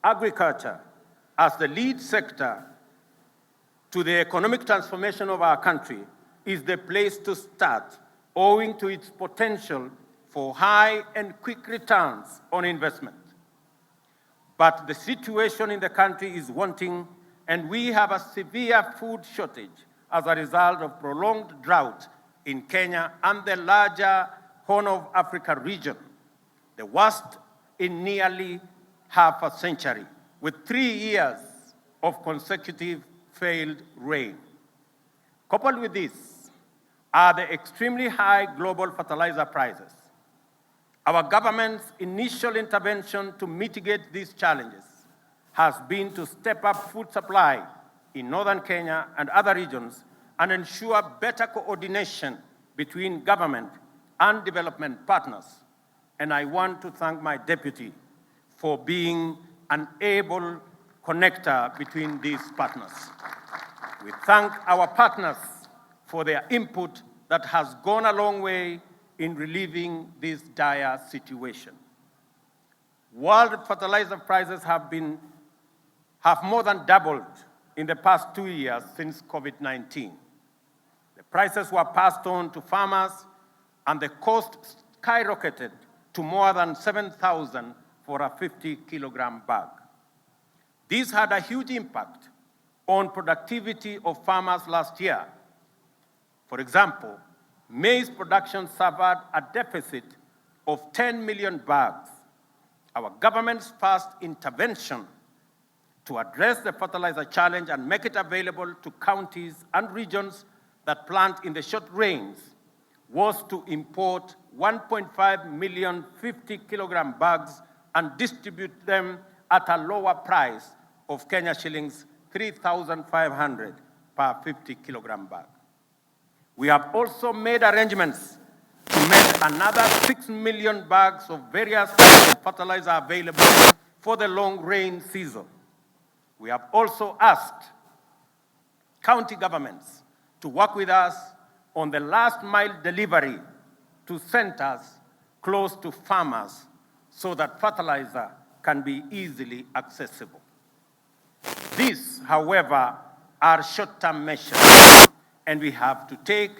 agriculture as the lead sector to the economic transformation of our country is the place to start, owing to its potential for high and quick returns on investment. But the situation in the country is wanting, and we have a severe food shortage as a result of prolonged drought in Kenya and the larger Horn of Africa region, the worst in nearly half a century, with 3 years of consecutive failed rain. Coupled with this are the extremely high global fertilizer prices. Our government's initial intervention to mitigate these challenges has been to step up food supply in northern Kenya and other regions and ensure better coordination between government and development partners. And I want to thank my deputy for being an able connector between these partners. We thank our partners for their input that has gone a long way in relieving this dire situation. World fertilizer prices have more than doubled in the past 2 years since COVID-19. The prices were passed on to farmers and the cost skyrocketed to more than 7,000 for a 50-kilogram bag. This had a huge impact on productivity of farmers last year. For example, maize production suffered a deficit of 10 million bags. Our government's first intervention to address the fertilizer challenge and make it available to counties and regions that plant in the short rains was to import 1.5 million 50-kilogram bags and distribute them at a lower price of Kenya shillings 3,500 per 50-kilogram bag. We have also made arrangements to make another 6 million bags of various types of fertilizer available for the long rain season. We have also asked county governments to work with us on the last mile delivery to centers close to farmers so that fertilizer can be easily accessible. These, however, are short-term measures, and we have to take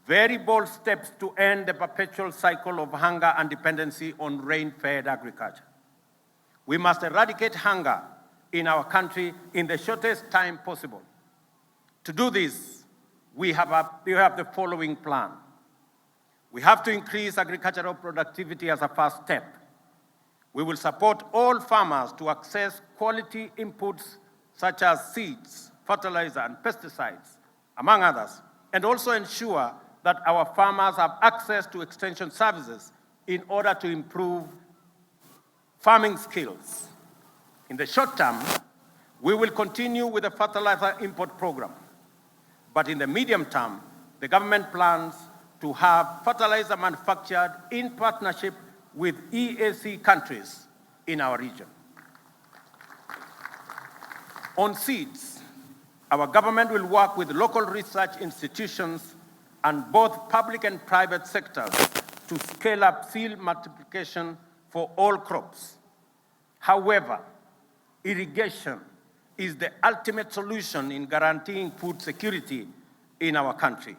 very bold steps to end the perpetual cycle of hunger and dependency on rain-fed agriculture. We must eradicate hunger in our country in the shortest time possible. To do this, we have the following plan. We have to increase agricultural productivity as a first step. We will support all farmers to access quality inputs such as seeds, fertilizer, and pesticides, among others, and also ensure that our farmers have access to extension services in order to improve farming skills. In the short term, we will continue with the fertilizer import program. But in the medium term, the government plans to have fertilizer manufactured in partnership with EAC countries in our region. On seeds, our government will work with local research institutions and both public and private sectors to scale up seed multiplication for all crops. However, irrigation is the ultimate solution in guaranteeing food security in our country.